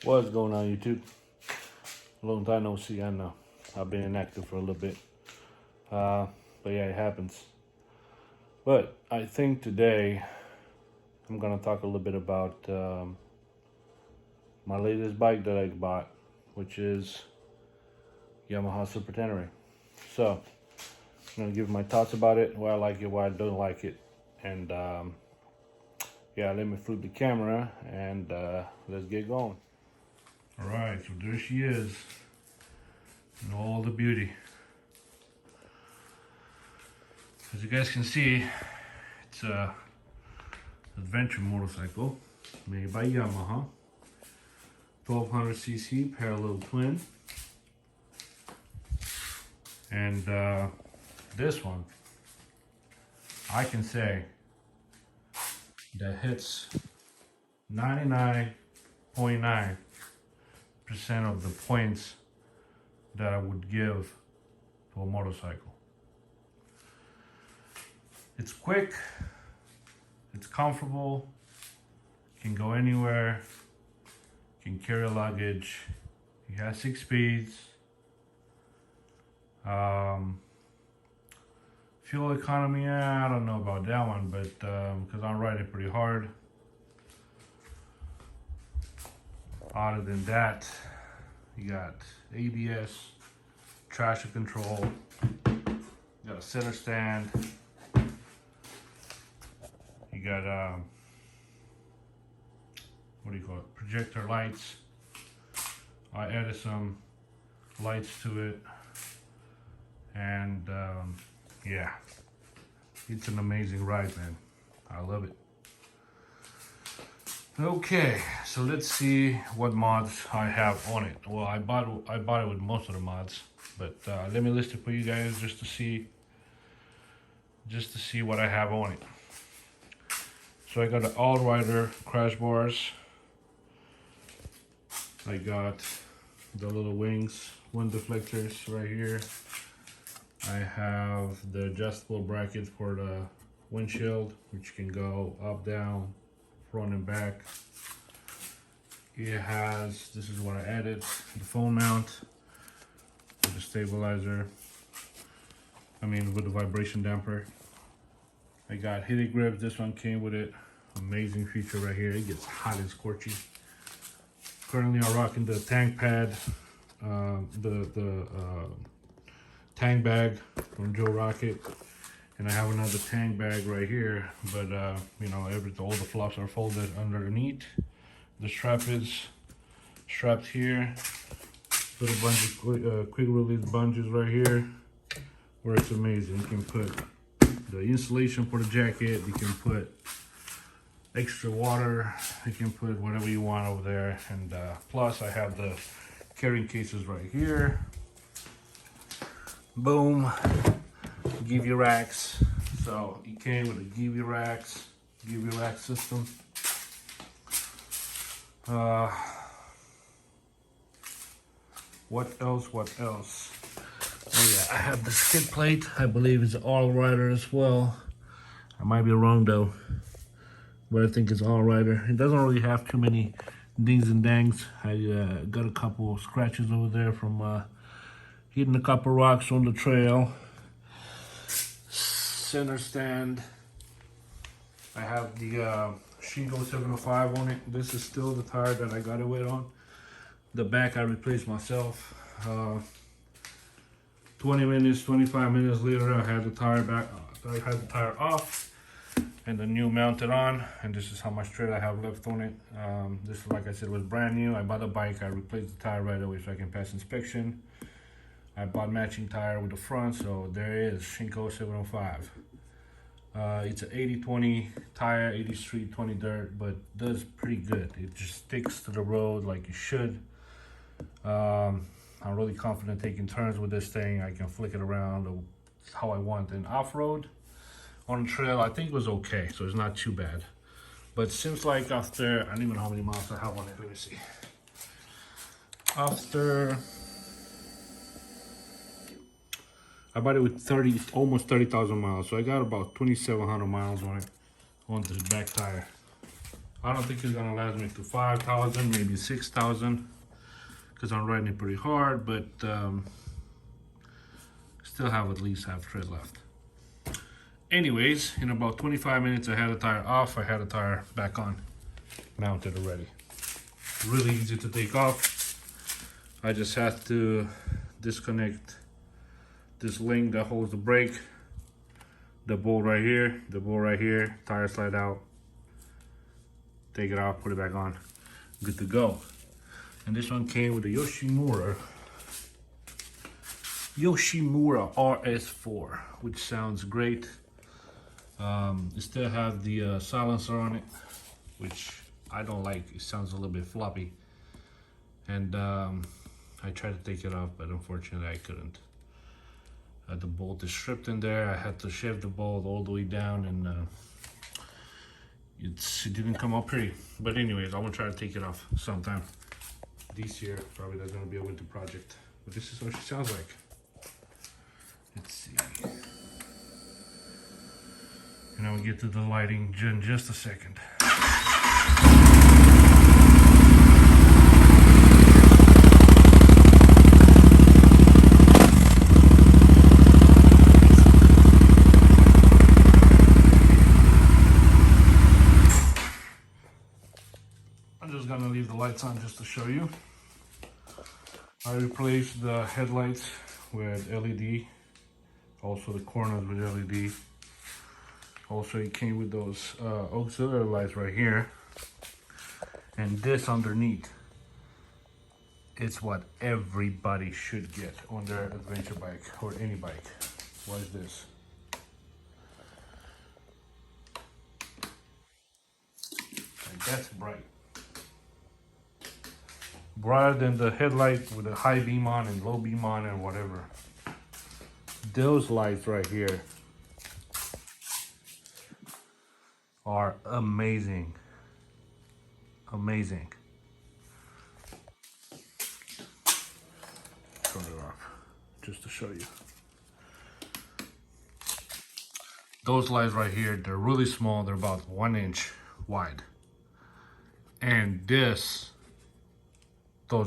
What's going on, YouTube? Long time no see. I know I've been inactive for a little bit, but yeah, it happens. But I think today I'm gonna talk a little bit about my latest bike that I bought, which is Yamaha Super Tenere. So I'm gonna give my thoughts about it, why I like it, why I don't like it, and yeah, let me flip the camera and let's get going. All right, so there she is, in all the beauty. As you guys can see, it's a adventure motorcycle made by Yamaha, 1200cc parallel twin, and this one, I can say that hits 99.9% of the points that I would give to a motorcycle. It's quick, it's comfortable, can go anywhere, can carry luggage. It has 6 speeds. Fuel economy, I don't know about that one, but because I'm riding pretty hard. Other than that, you got ABS, traction control, you got a center stand, you got what do you call it, projector lights. I added some lights to it, and yeah, it's an amazing ride, man. I love it. Okay, so let's see what mods I have on it. Well, I bought it with most of the mods, but let me list it for you guys just to see what I have on it. So I got the all-rider crash bars. I got the little wings, wind deflectors right here. I have the adjustable bracket for the windshield, which can go up, down, front and back. It has, this is what I added, the phone mount with the stabilizer, with the vibration damper. I got heated grips, this one came with it. Amazing feature right here, it gets hot and scorchy. Currently I'm rocking the tank pad, the tank bag from Joe Rocket, and I have another tank bag right here, but all the flaps are folded underneath. The strap is strapped here. Put a bunch of quick release bungees right here, where it's amazing. You can put the insulation for the jacket, you can put extra water, you can put whatever you want over there, and plus I have the carrying cases right here. Boom, give you racks. So it came with a give you rack system. What else? Oh yeah, I have the skid plate. I believe it's all rider as well. I might be wrong though, but I think it's all rider. It doesn't really have too many dings and dangs. I got a couple of scratches over there from hitting a couple rocks on the trail. Center stand. I have the Shinko 705 on it. This is still the tire that I got it with on. The back I replaced myself. 20 minutes, 25 minutes later, I had the tire back. I had the tire off and the new mounted on, and this is how much tread I have left on it. This, like I said, was brand new. I bought the bike, I replaced the tire right away so I can pass inspection. I bought matching tire with the front, so there it is, Shinko 705. It's an 80-20 tire, 80 street, 20 dirt, but does pretty good. It just sticks to the road like it should. I'm really confident taking turns with this thing. I can flick it around how I want. And off-road, on the trail, I think it was okay, so it's not too bad. But it seems like after, I don't even know how many miles I have on it, let me see. After, I bought it with almost 30,000 miles, so I got about 2,700 miles on it, on this back tire. I don't think it's gonna last me to 5,000, maybe 6,000, because I'm riding it pretty hard, but still have at least half tread left. Anyways, in about 25 minutes, I had the tire off. I had the tire back on, mounted already. Really easy to take off. I just have to disconnect this link that holds the brake, the bolt right here, tire slide out, take it off, put it back on, good to go. And this one came with the Yoshimura RS4, which sounds great. It still has the silencer on it, which I don't like. It sounds a little bit floppy. And I tried to take it off, but unfortunately I couldn't. The bolt is stripped in there. I had to shift the bolt all the way down, and it didn't come out pretty. But anyways, I'm gonna try to take it off sometime this year. Probably that's gonna be a winter project. But this is what she sounds like. Let's see. And I will get to the lighting in just a second. I'm just gonna leave the lights on just to show you. I replaced the headlights with LED, also the corners with LED. Also, it came with those auxiliary lights right here, and this underneath. It's what everybody should get on their adventure bike or any bike. What is this? Like, that's bright. Brighter than the headlight with a high beam on and low beam on and whatever. Those lights right here are amazing. Amazing. Turn it off just to show you. Those lights right here, they're really small. They're about 1 inch wide. And those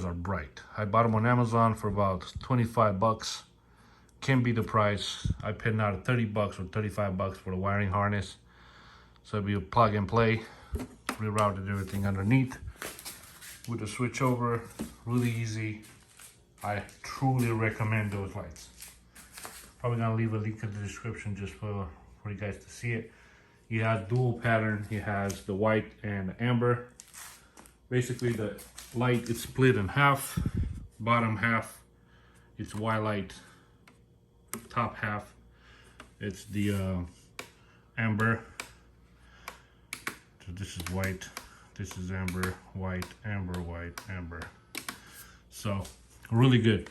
are bright. I bought them on Amazon for about 25 bucks. Can be the price. I paid out 30 bucks or 35 bucks for the wiring harness. So it'll be a plug and play. Rerouted everything underneath with a switch over. Really easy. I truly recommend those lights. Probably gonna leave a link in the description just for you guys to see it. It has dual pattern. It has the white and amber. Basically the light is split in half. Bottom half, it's white light. Top half, it's the amber. So this is white, this is amber, white, amber, white, amber. So really good.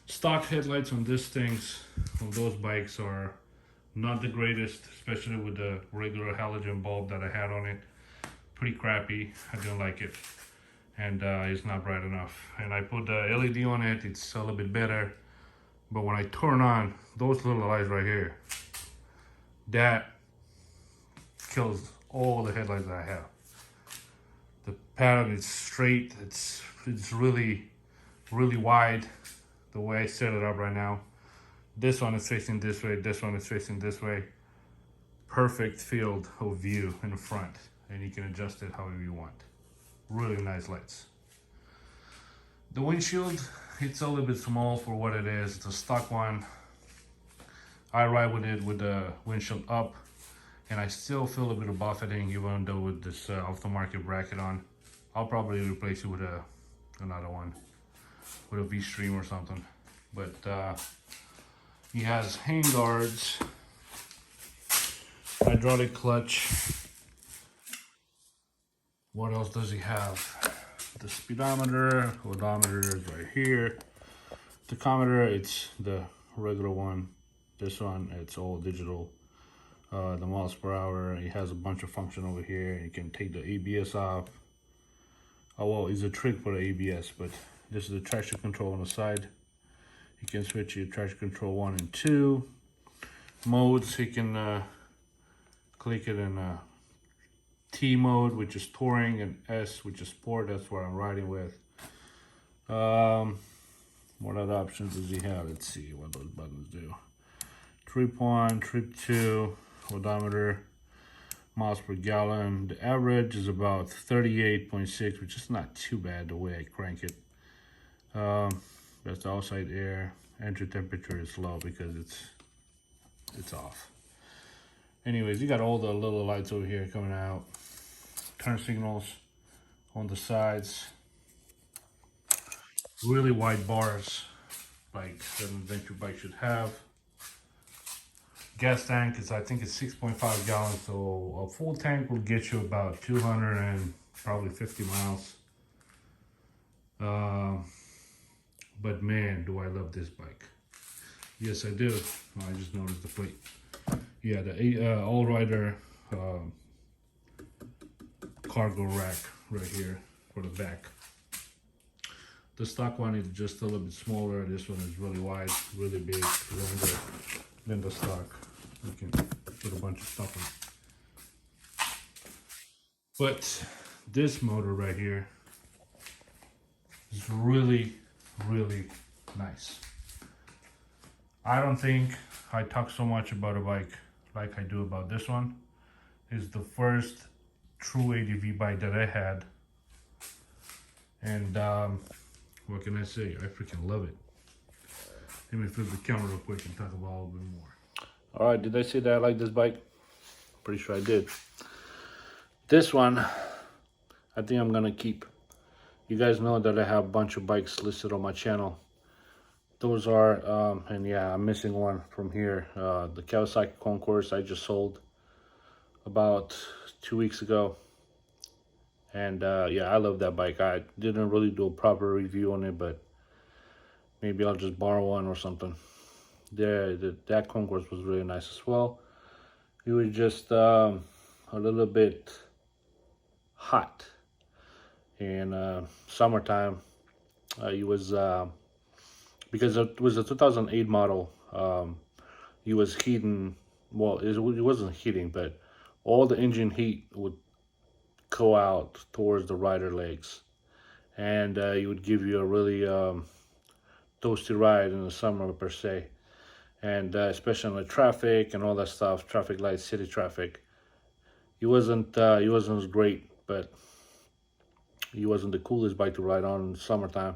Stock headlights on these things, on those bikes, are not the greatest, especially with the regular halogen bulb that I had on it. Pretty crappy. I didn't like it, and it's not bright enough. And I put the LED on it. It's a little bit better. But when I turn on those little lights right here, that kills all the headlights that I have. The pattern is straight. It's really wide the way I set it up right now. This one is facing this way. This one is facing this way. Perfect field of view in the front, and you can adjust it however you want. Really nice lights. The windshield, it's a little bit small for what it is. It's a stock one. I ride with it with the windshield up, and I still feel a bit of buffeting even though with this aftermarket bracket on. I'll probably replace it with another one, with a V-Stream or something. But he has hand guards, hydraulic clutch. What else does he have? The speedometer, odometer is right here. Tachometer, it's the regular one. This one, it's all digital. The miles per hour, it has a bunch of function over here. You can take the ABS off. Oh well, it's a trick for the ABS, but this is the traction control on the side. You can switch your traction control 1 and 2 modes. You can click it and T mode, which is touring, and S, which is sport. That's what I'm riding with. What other options does he have? Let's see what those buttons do. Trip 1, trip 2, odometer, miles per gallon. The average is about 38.6, which is not too bad the way I crank it. That's the outside air. Entry temperature is low because it's off. Anyways, you got all the little lights over here coming out. Turn signals on the sides. Really wide bars, like an adventure bike should have. Gas tank is, I think it's 6.5 gallons, so a full tank will get you about 200 and probably 50 miles. But man, do I love this bike. Yes, I do. I just noticed the plate. Yeah, the all-rider cargo rack right here for the back. The stock one is just a little bit smaller. This one is really wide, really big than the stock. You can put a bunch of stuff in. But this motor right here is really, really nice. I don't think I talk so much about a bike like I do about this one. It's the first true ADV bike that I had. And what can I say? I freaking love it. Let me flip the camera real quick and talk about a little bit more. All right, did I say that I like this bike? Pretty sure I did. This one, I think I'm gonna keep. You guys know that I have a bunch of bikes listed on my channel. Those are, and yeah, I'm missing one from here. The Kawasaki Concourse I just sold about 2 weeks ago. And yeah, I love that bike. I didn't really do a proper review on it, but maybe I'll just borrow one or something. That Concourse was really nice as well. It was just a little bit hot in summertime. It was because it was a 2008 model. It was heating. Well, it wasn't heating, but all the engine heat would go out towards the rider legs, and it would give you a really toasty ride in the summer per se. And especially on the traffic and all that stuff, traffic lights, city traffic, it wasn't as great, but it wasn't the coolest bike to ride on in the summertime.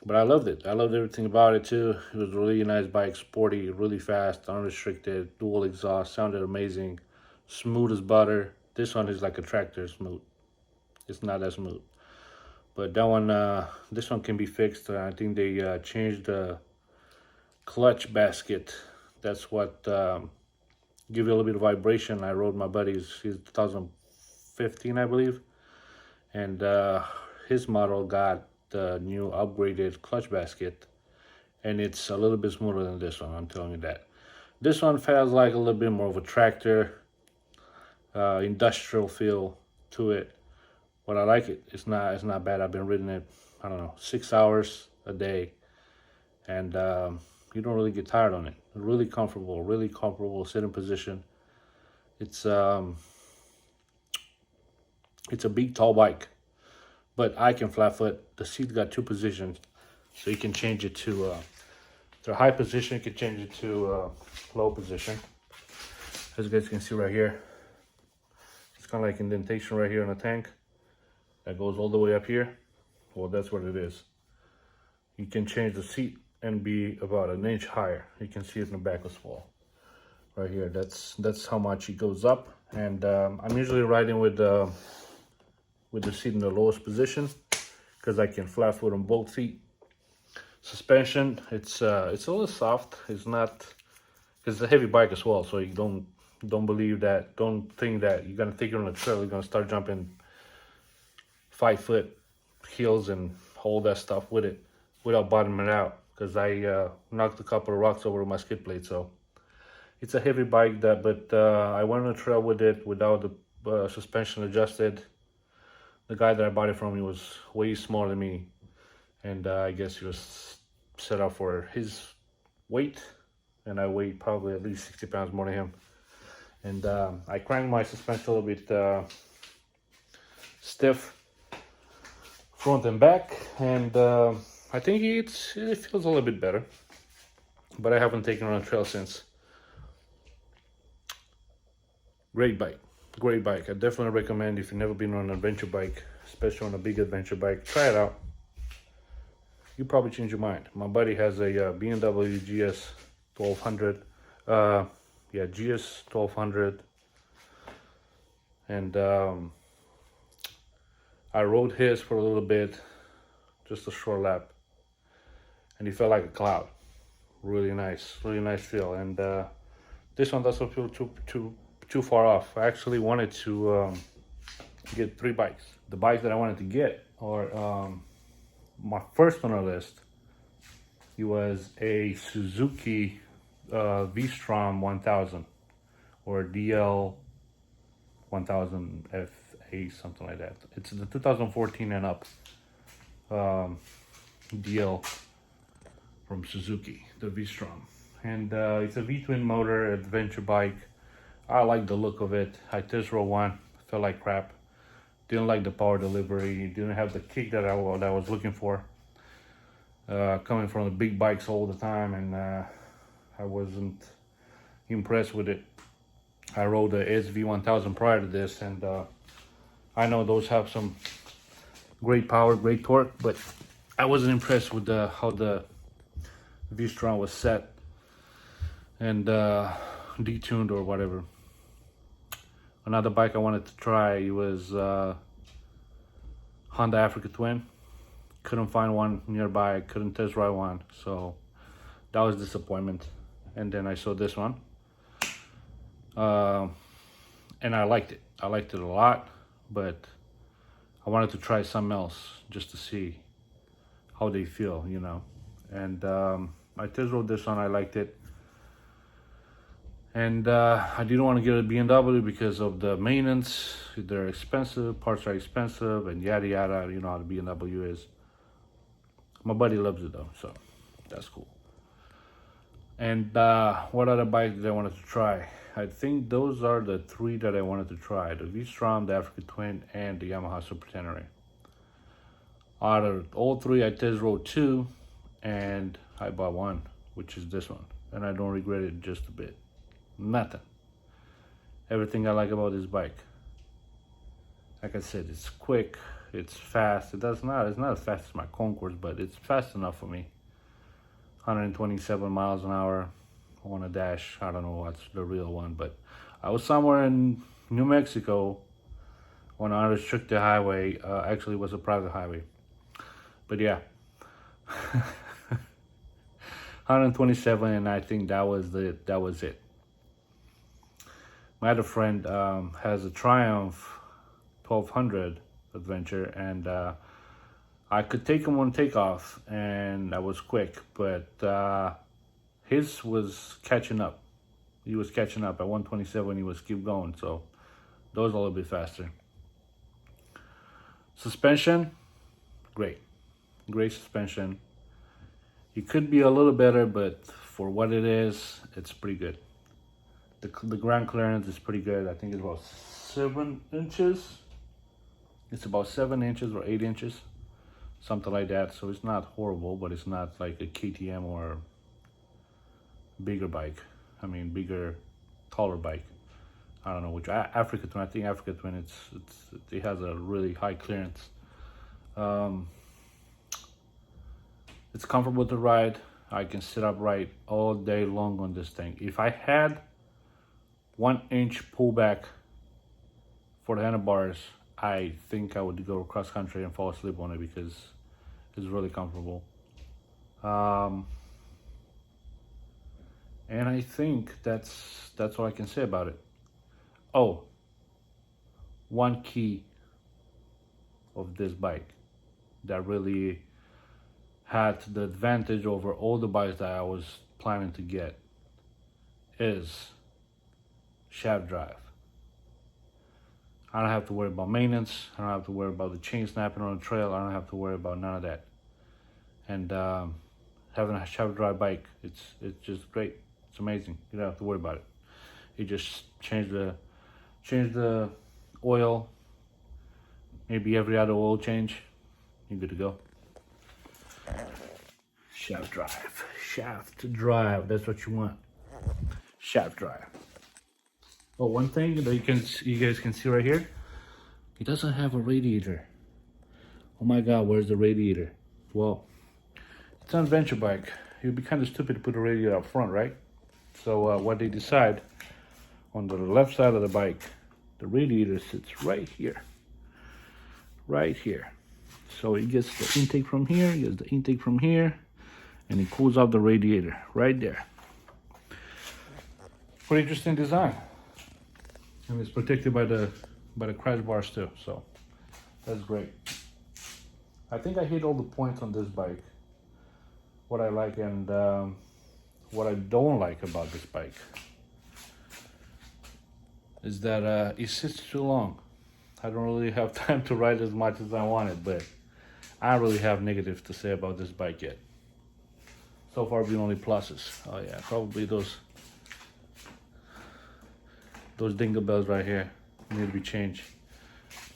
But I loved it. I loved everything about it too. It was a really nice bike, sporty, really fast, unrestricted, dual exhaust, sounded amazing, smooth as butter. This one is like a tractor smooth. It's not that smooth. But that one, this one can be fixed. I think they changed the clutch basket. That's what give you a little bit of vibration. I rode my buddy's, he's 2015 I believe, and his model got the new upgraded clutch basket, and it's a little bit smoother than this one, I'm telling you that. This one feels like a little bit more of a tractor, industrial feel to it, but I like it. It's not bad. I've been riding it, I don't know, 6 hours a day, and you don't really get tired on it. Really comfortable sitting position. It's a big tall bike, but I can flat foot. The seat got 2 positions, so you can change it to high position. You can change it to low position. As you guys can see right here, it's kind of like indentation right here in the tank that goes all the way up here. Well, that's what it is. You can change the seat and be about an inch higher. You can see it in the back as well. Right here, that's how much it goes up. And I'm usually riding with the seat in the lowest position because I can flat foot on both feet. Suspension, it's a little soft. It's not, it's a heavy bike as well, so you don't believe that. Don't think that you're gonna take it on a trail. You're gonna start jumping 5 foot hills and all that stuff with it without bottoming out, because I knocked a couple of rocks over my skid plate. So it's a heavy bike, but I went on a trail with it without the suspension adjusted. The guy that I bought it from, he was way smaller than me, and I guess he was set up for his weight, and I weigh probably at least 60 pounds more than him. And I cranked my suspension a little bit stiff front and back, and I think it feels a little bit better, but I haven't taken it on a trail since. Great bike, great bike. I definitely recommend if you've never been on an adventure bike, especially on a big adventure bike, try it out. You probably change your mind. My buddy has a BMW GS 1200, GS 1200, and I rode his for a little bit, just a short lap, and he felt like a cloud. Really nice feel. And this one doesn't feel too far off. I actually wanted to get 3 bikes. The bikes that I wanted to get are my first on the list. It was a Suzuki V-Strom 1000 or DL 1000 FA, something like that. It's the 2014 and up DL from Suzuki, the V-Strom. And it's a V-twin motor adventure bike. I like the look of it. I test rode one, felt like crap. Didn't like the power delivery. Didn't have the kick that I was looking for. Coming from the big bikes all the time, and I wasn't impressed with it. I rode the SV1000 prior to this, and I know those have some great power, great torque, but I wasn't impressed with how the V-Strom was set and detuned or whatever. Another bike I wanted to try was Honda Africa Twin. Couldn't find one nearby, couldn't test ride one, so that was disappointment. And then I saw this one, and I liked it. I liked it a lot, but I wanted to try something else just to see how they feel, you know. And I test rode this one, I liked it. And I didn't want to get a BMW because of the maintenance. They're expensive, parts are expensive, and yada yada, you know how the BMW is. My buddy loves it though, so that's cool. And what other bike did I wanted to try? I think those are the 3 that I wanted to try: the V-Strom, the Africa Twin, and the Yamaha Super Tenere. Out of all 3, I test rode 2, and I bought 1, which is this one, and I don't regret it just a bit. Nothing. Everything I like about this bike. Like I said, it's quick, it's fast. It's not as fast as my Concours, but it's fast enough for me. 127 miles an hour on a dash. I don't know what's the real one, but I was somewhere in New Mexico on an unrestricted highway. Actually, it was a private highway. But yeah, 127, and I think that was it. My other friend has a Triumph 1200 Adventure, and I could take him on takeoff, and I was quick, but his was catching up. He was catching up at 127. He was keep going, so those are a little bit faster. Suspension, great suspension. It could be a little better, but for what it is, it's pretty good. The ground clearance is pretty good. I think it's about 7 inches. It's about 7 inches or 8 inches, something like that. So it's not horrible, but it's not like a KTM or bigger bike. I mean, bigger, taller bike. I don't know which. Africa Twin. I think Africa Twin. It has a really high clearance. It's comfortable to ride. I can sit upright all day long on this thing. If I had 1 inch pullback for the handlebars, I think I would go cross country and fall asleep on it because it's really comfortable. And I think that's all I can say about it. Oh, one key of this bike that really had the advantage over all the bikes that I was planning to get is shaft drive. I don't have to worry about maintenance. I don't have to worry about the chain snapping on the trail. I don't have to worry about none of that. And having a shaft drive bike, it's just great. It's amazing. You don't have to worry about it. You just change the oil, maybe every other oil change, you're good to go. Shaft drive, that's what you want. Shaft drive. Oh, one thing that you guys can see right here, it doesn't have a radiator. Oh my god, where's the radiator? Well, it's an adventure bike. It would be kind of stupid to put a radiator up front, right? So what they decide, on the left side of the bike, the radiator sits right here. Right here. So it gets the intake from here, gets the intake from here, and it cools off the radiator right there. Pretty interesting design. And it's protected by the crash bars too, so that's great. I think I hit all the points on this bike. What I like and what I don't like about this bike is that it sits too long. I don't really have time to ride as much as I wanted, but I don't really have negative to say about this bike yet. So far, been only pluses. Oh yeah, probably those dingle bells right here need to be changed.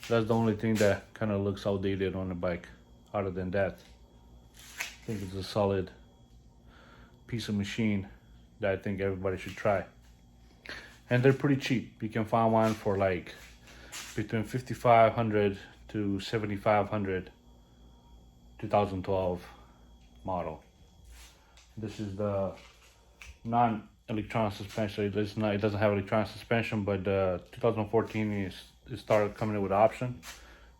That's the only thing that kind of looks outdated on the bike. Other than that, I think it's a solid piece of machine that I think everybody should try. And they're pretty cheap. You can find one for like between $5,500 to $7,500, 2012 model. This is the non-electronic suspension. It doesn't have electronic suspension, but 2014 it started coming in with an option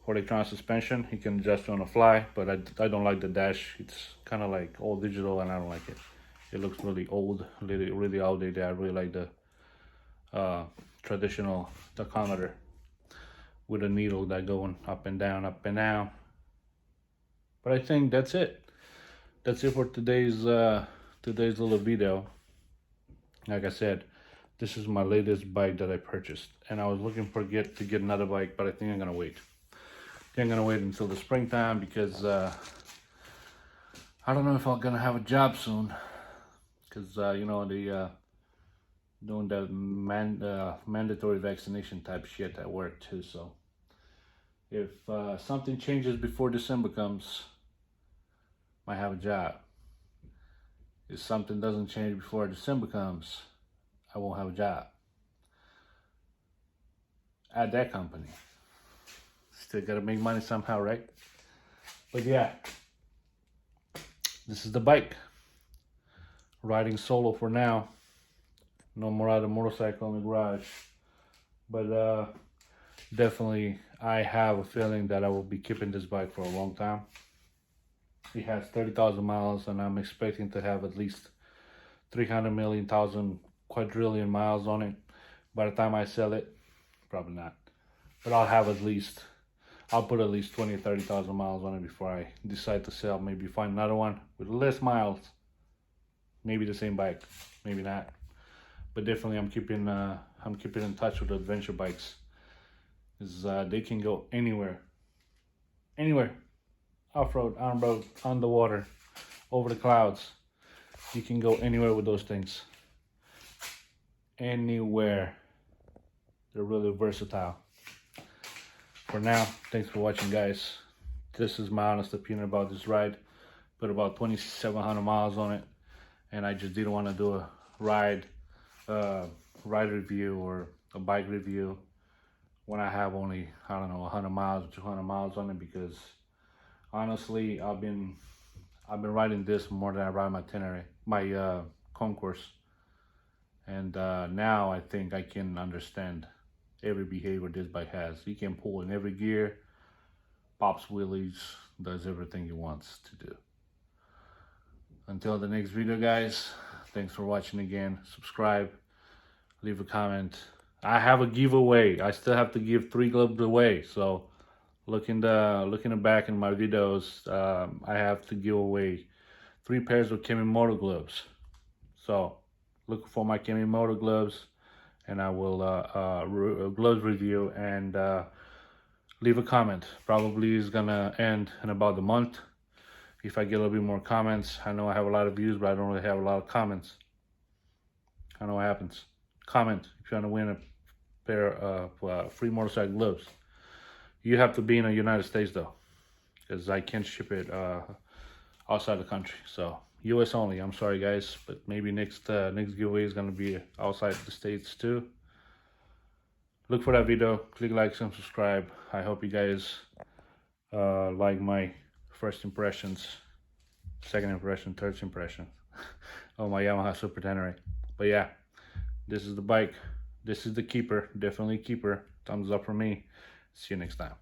for electronic suspension. You can adjust it on the fly, but I don't like the dash. It's kind of like all digital, and I don't like it. It looks really old, really outdated. I really like the traditional tachometer with a needle that going up and down, up and down. But I think that's it. That's it for today's little video. Like I said, this is my latest bike that I purchased, and I was looking to get another bike, but I think I'm gonna wait. I'm gonna wait until the springtime because I don't know if I'm gonna have a job soon. Because you know, the doing that mandatory vaccination type shit at work too. So if something changes before December comes, might have a job. If something doesn't change before December comes, I won't have a job at that company. Still gotta make money somehow, right? But yeah, this is the bike. Riding solo for now. No more riding motorcycle in the garage. But definitely, I have a feeling that I will be keeping this bike for a long time. It has 30,000 miles, and I'm expecting to have at least 300 million quadrillion miles on it. By the time I sell it, probably not. But I'll put at least 20 or 30,000 miles on it before I decide to sell. Maybe find another one with less miles. Maybe the same bike, maybe not. But definitely I'm keeping in touch with the adventure bikes. They can go anywhere. Off-road, on-road, on the water, over the clouds. You can go anywhere with those things. Anywhere. They're really versatile. For now, thanks for watching, guys. This is my honest opinion about this ride. Put about 2,700 miles on it, and I just didn't want to do a ride review or a bike review when I have only, I don't know, 100 miles or 200 miles on it, because honestly, I've been riding this more than I ride my Tenere, my concourse, and now I think I can understand every behavior this bike has. He can pull in every gear, pops wheelies, does everything he wants to do. Until the next video, guys, thanks for watching again. Subscribe, leave a comment. I have a giveaway. I still have to give 3 gloves away, so look in the back in my videos. I have to give away 3 pairs of Yamaha gloves. So look for my Yamaha gloves, and I will gloves review, and leave a comment. Probably is gonna end in about a month if I get a little bit more comments. I know I have a lot of views, but I don't really have a lot of comments. I know what happens. comment if you want to win a pair of free motorcycle gloves. You have to be in the United States though, because I can't ship it outside the country. So US only. I'm sorry guys, but maybe next giveaway is gonna be outside the States too. Look for that video, click like and subscribe. I hope you guys like my first impressions, second impression, third impression of my Yamaha Super Tenere. But yeah, this is the bike. This is the keeper. Definitely keeper. Thumbs up for me. See you next time.